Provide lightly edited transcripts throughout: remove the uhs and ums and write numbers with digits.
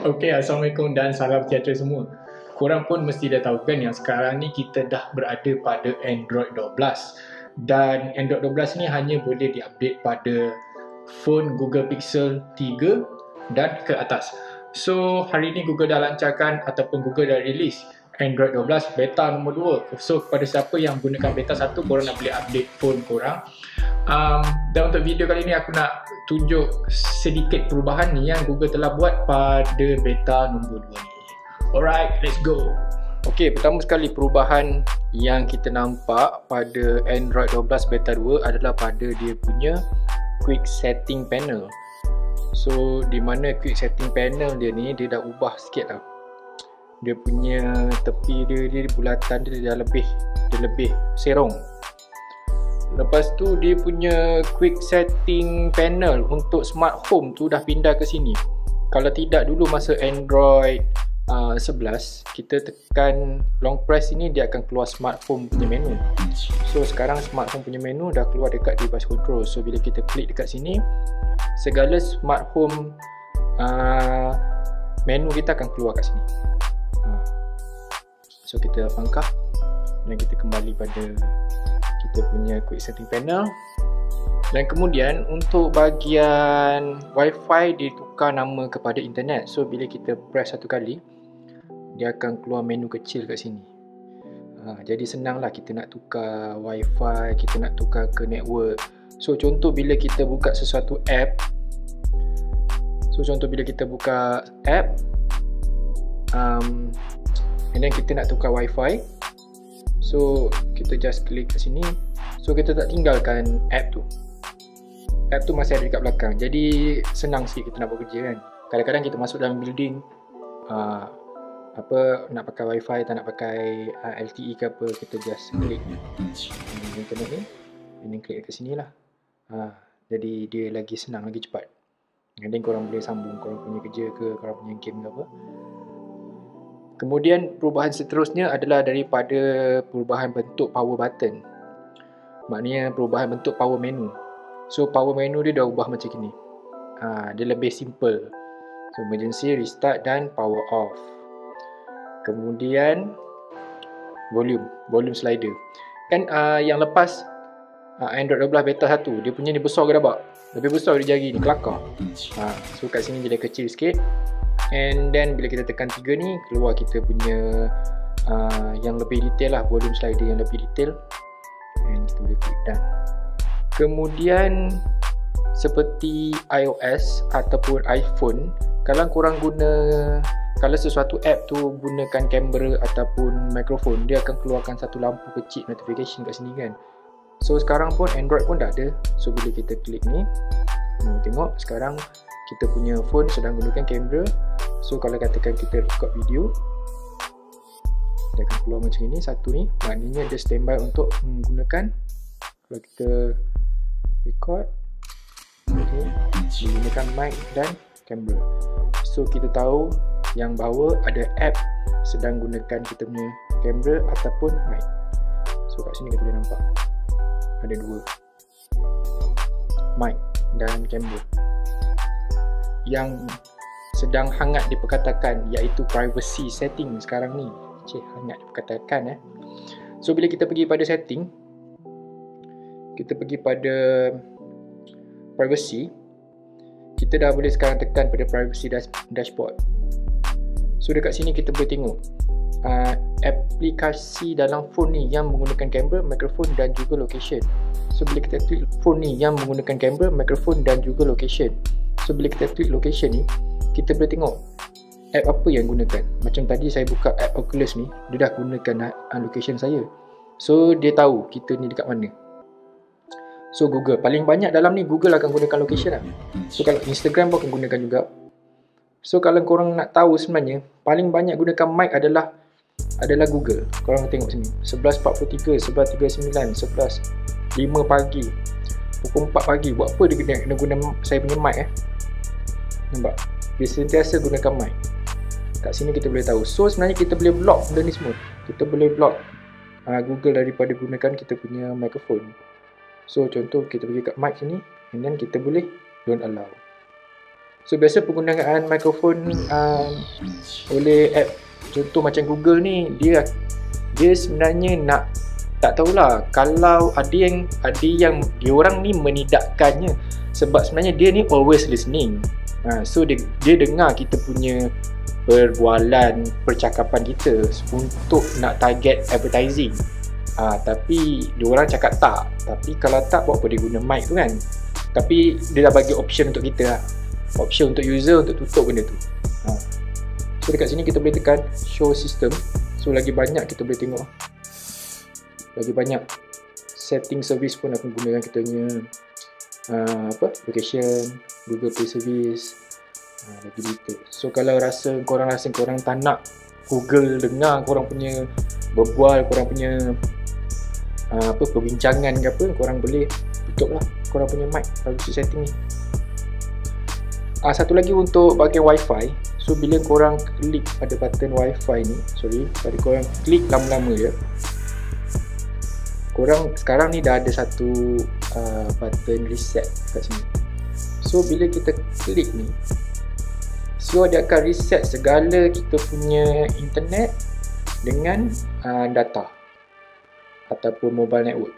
Okay, Assalamualaikum dan salam sejahtera semua. Korang pun mesti dah tahu kan yang sekarang ni kita dah berada pada Android 12. Dan Android 12 ni hanya boleh diupdate pada phone Google Pixel 3 dan ke atas. So, hari ni Google dah lancarkan ataupun Google dah release Android 12 beta nombor 2. So, kepada siapa yang gunakan beta 1, korang nak boleh update phone korang. Dan untuk video kali ni aku nak tunjuk sedikit perubahan ni yang Google telah buat pada beta nombor 2 ni. Alright, let's go. Okay, pertama sekali perubahan yang kita nampak pada Android 12 beta 2 adalah pada dia punya quick setting panel. So, di mana quick setting panel dia ni dia dah ubah sikit lah. Dia punya tepi dia bulatan dia dah lebih serong. Lepas tu dia punya quick setting panel untuk smart home tu dah pindah ke sini. Kalau tidak dulu masa Android 11 kita tekan long press ini dia akan keluar smart home punya menu. So sekarang smart home punya menu dah keluar dekat device control. So bila kita klik dekat sini, segala smart home menu kita akan keluar kat sini. So kita pangkah dan kita kembali pada kita punya quick setting panel. Dan kemudian untuk bahagian Wi-Fi ditukar nama kepada internet. So bila kita press satu kali, dia akan keluar menu kecil kat sini. Jadi senanglah kita nak tukar Wi-Fi, kita nak tukar ke network. So contoh bila kita buka sesuatu app, and then kita nak tukar Wi-Fi. So kita just klik kat sini. So kita tak tinggalkan app tu. App tu masih ada dekat belakang. Jadi senang sikit kita nak buat kerja kan. Kadang-kadang kita masuk dalam building, nak pakai Wi-Fi, tak nak pakai LTE ke apa, kita just klik internet ni, and then klik kat sini lah. Jadi dia lagi senang, lagi cepat. Dan korang boleh sambung korang punya kerja ke, korang punya game ke apa. Kemudian perubahan seterusnya adalah daripada perubahan bentuk power button. Maknanya perubahan bentuk power menu. So power menu dia dah ubah macam ni. Dia lebih simple. So emergency, restart dan power off. Kemudian volume slider. Kan yang lepas Android 12 beta 1 dia punya ni besar ke dabak? Lebih besar dari jari ni, kelakar. So kat sini dia kecil sikit. And then bila kita tekan 3 ni, keluar kita punya yang lebih detail lah, volume slider yang lebih detail. And kita boleh klik done. Kemudian seperti iOS ataupun iPhone, kalau sesuatu app tu gunakan kamera ataupun mikrofon, dia akan keluarkan satu lampu kecil notification kat sini kan. So sekarang pun Android pun dah ada. So bila kita klik ni, tengok sekarang kita punya phone sedang gunakan kamera. So kalau katakan kita record video, dia akan keluar macam ini, satu ni, maknanya dia standby untuk menggunakan. Kalau kita record, menggunakan mic dan kamera. So kita tahu yang bahawa ada app sedang gunakan kita punya kamera ataupun mic. So kat sini kita boleh nampak ada dua, mic dan kamera yang sedang hangat diperkatakan, iaitu privacy setting sekarang ni. Hangat diperkatakan So bila kita pergi pada setting, kita pergi pada privacy, kita dah boleh sekarang tekan pada privacy dashboard. So dekat sini kita boleh tengok aplikasi dalam phone ni yang menggunakan kamera, mikrofon dan juga location. So bila kita klik phone ni yang menggunakan kamera, mikrofon dan juga location. So bila kita klik location ni, kita boleh tengok app apa yang gunakan. Macam tadi saya buka app Oculus ni, dia dah gunakan location saya. So dia tahu kita ni dekat mana. So Google, paling banyak dalam ni Google akan gunakan location lah. So kalau Instagram pun akan gunakan juga. So kalau korang nak tahu sebenarnya, paling banyak gunakan mic adalah Google. Korang tengok sini, 11.43, 11.39, 11.5 pagi, pukul 4 pagi. Buat apa dia kena guna saya punya mic Nampak? Dia sentiasa gunakan mic. Kat sini kita boleh tahu. So sebenarnya kita boleh block benda ni semua. Kita boleh block Google daripada gunakan kita punya mikrofon. So contoh kita pergi kat mic sini, and then kita boleh don't allow. So biasa penggunaan mikrofon oleh app contoh macam Google ni, dia sebenarnya nak, tak tahulah, kalau ada yang diorang ni menidakkannya, sebab sebenarnya dia ni always listening. So dia dengar kita punya perbualan, percakapan kita untuk nak target advertising. Tapi diorang cakap tak. Tapi kalau tak, buat apa dia guna mic tu kan. Tapi dia dah bagi option untuk kita lah. Option untuk user untuk tutup benda tu. So dekat sini kita boleh tekan show system. So lagi banyak kita boleh tengok, lagi banyak setting service pun aku gunakan kita punya application, Google Play Service, lagi detail. So kalau korang rasa korang tak nak Google dengar korang punya berbual, korang punya perbincangan ke apa, korang boleh tutup lah korang punya mic kalau setting ni. Satu lagi untuk bahagian wifi. So bila korang klik pada button wifi ni, pada korang klik lama-lama je, korang sekarang ni dah ada satu button reset kat sini. So bila kita klik ni, so dia akan reset segala kita punya internet dengan data ataupun mobile network.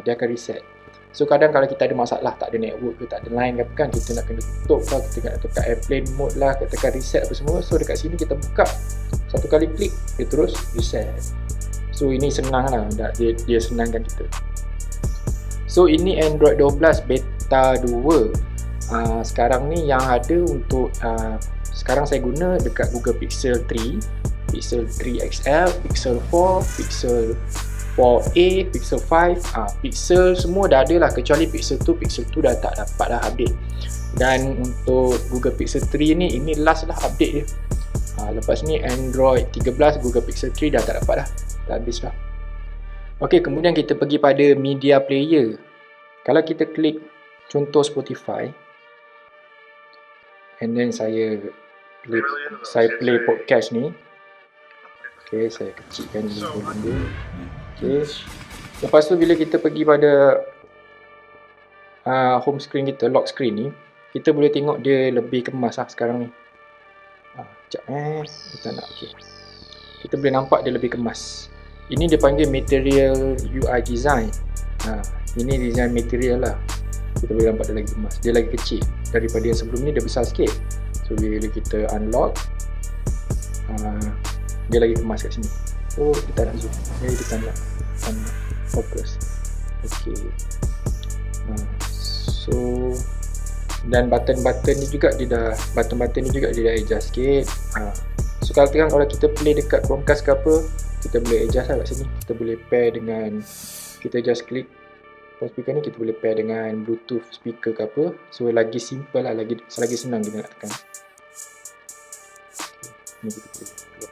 Dia akan reset. So kadang kalau kita ada masalah, tak ada network ke, tak ada line ke apa kan, kita nak kena tutup lah, kita nak tekan airplane mode lah, kita tekan reset apa semua. So dekat sini kita buka, satu kali klik, dia terus reset. So ini senang lah, dia senangkan kita. So ini Android 12 beta 2. Sekarang ni yang ada untuk sekarang saya guna dekat Google Pixel 3, Pixel 3 XL, Pixel 4, Pixel 4a, Pixel 5, Pixel semua dah ada lah, kecuali Pixel 2. Pixel 2 dah tak dapat lah update. Dan untuk Google Pixel 3 ni, ini last lah update dia. Lepas ni Android 13, Google Pixel 3 dah tak dapat dah, dah habis lah. Ok, kemudian kita pergi pada media player. Kalau kita klik contoh Spotify, and then saya play podcast ni. Ok, saya kecilkan volume dia. Okay. Lepas tu bila kita pergi pada home screen kita, lock screen ni, kita boleh tengok dia lebih kemas lah sekarang ni. Sekejap kita nak, okay. Kita boleh nampak dia lebih kemas. Ini dia panggil material UI design. Ini design material lah. Kita boleh nampak dia lagi kemas, dia lagi kecil daripada yang sebelum ni, dia besar sikit. So bila kita unlock, dia lagi kemas kat sini. Oh, kita nak zoom. Jadi kita nak fokus. Okay. So dan button-button ni juga dia dah adjust sikit. So kalau kita play dekat Chromecast ke apa, kita boleh adjust lah kat sini. Kita boleh pair dengan, kita just klik phone speaker ni, kita boleh pair dengan Bluetooth speaker ke apa. So lagi simple lah, lagi senang kita nak tekan. Ni kita boleh.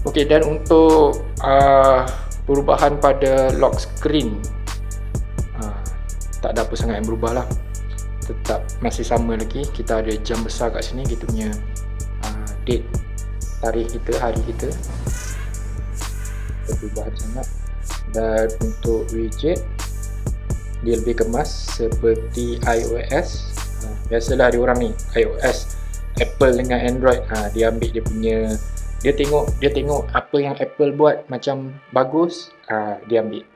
Ok, dan untuk perubahan pada lock screen, tak ada apa sangat yang berubah lah. Tetap masih sama lagi. Kita ada jam besar kat sini, kita punya date, tarikh kita, hari kita. Tak perubahan sangat. Dan untuk widget, dia lebih kemas seperti iOS. Biasalah dia orang ni, iOS, Apple dengan Android, dia ambil dia punya, dia tengok apa yang Apple buat macam bagus, dia ambil.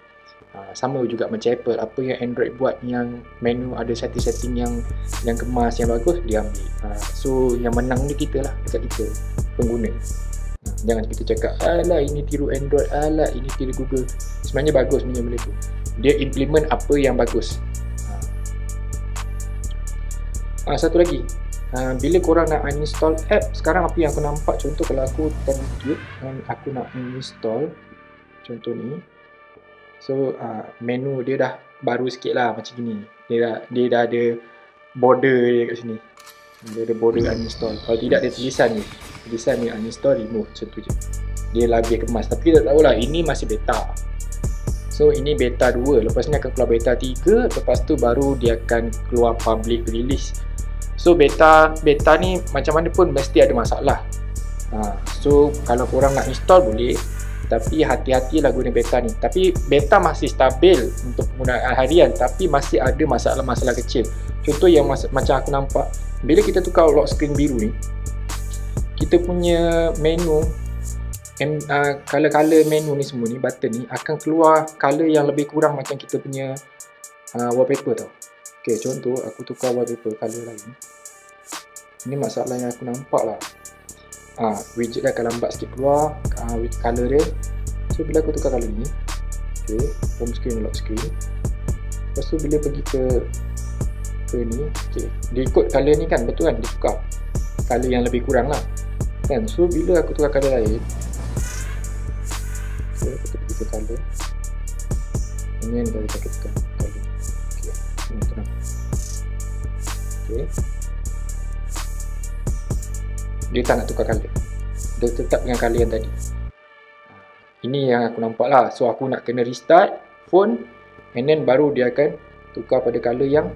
Sama juga macam Apple, apa yang Android buat yang menu ada setting-setting yang kemas, yang bagus, dia ambil. So yang menang ni kita lah, dekat kita pengguna. Jangan kita cakap, alah ini tiru Android, alah ini tiru Google. Sebenarnya bagus punya benda tu. Dia implement apa yang bagus. Satu lagi, bila korang nak uninstall app, sekarang apa yang aku nampak, contoh kalau aku tekan YouTube dan aku nak uninstall, contoh ni. So menu dia dah baru sikit lah macam gini. Dia dah ada border dia kat sini. Dia ada border uninstall. Kalau tidak dia tulisan ni uninstall, remove, macam tu je. Dia lebih kemas. Tapi kita tahulah ini masih beta. So ini beta 2. Lepas ni akan keluar beta 3. Lepas tu baru dia akan keluar public release. So beta ni macam mana pun mesti ada masalah. So kalau korang nak install boleh, Tapi hati-hatilah guna beta ni. Tapi beta masih stabil untuk penggunaan harian, tapi masih ada masalah-masalah kecil. Contoh yang macam aku nampak, bila kita tukar lock screen biru ni, kita punya menu, color-color menu ni semua ni, button ni akan keluar color yang lebih kurang macam kita punya wallpaper tau. Ok, contoh aku tukar wallpaper color lain. Ini masalah yang aku nampak lah. Widget dia akan lambat sikit keluar color dia. So bila aku tukar color ni, ok, home screen, lock screen. Lepas tu bila pergi ke ni, ok, dia ikut color ni kan, betul kan, dia tukar color yang lebih kurang lah kan. So bila aku tukar color lain, ok, aku pergi ke color ini, yang kita tukar color. Ok, tenang. Ok, dia tak nak tukar color, dia tetap dengan color yang tadi. Ini yang aku nampak lah. So aku nak kena restart phone, and then baru dia akan tukar pada color yang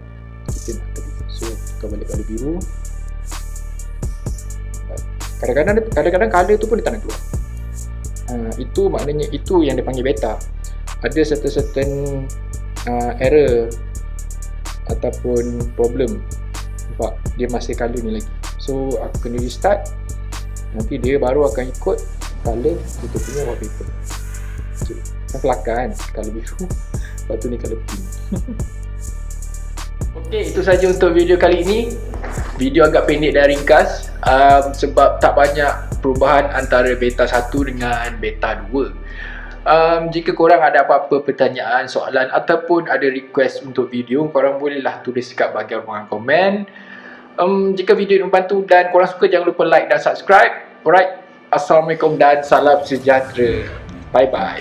kita nak tadi. So tukar balik color biru. Kadang-kadang color tu pun dia tak nak keluar. Itu maknanya itu yang dia panggil beta. Ada certain error ataupun problem. Nampak dia masih color ni lagi. So aku kena restart, nanti dia baru akan ikut color kita punya wallpaper. So, kan kelakar kan, color biru, lepas tu ni color pink. Ok, itu saja untuk video kali ini. Video agak pendek dan ringkas sebab tak banyak perubahan antara beta 1 dengan beta 2. Jika korang ada apa-apa pertanyaan, soalan ataupun ada request untuk video, korang bolehlah tulis kat bahagian ruangan komen. Jika video ini membantu dan korang suka, jangan lupa like dan subscribe. Alright, Assalamualaikum dan salam sejahtera. Bye bye.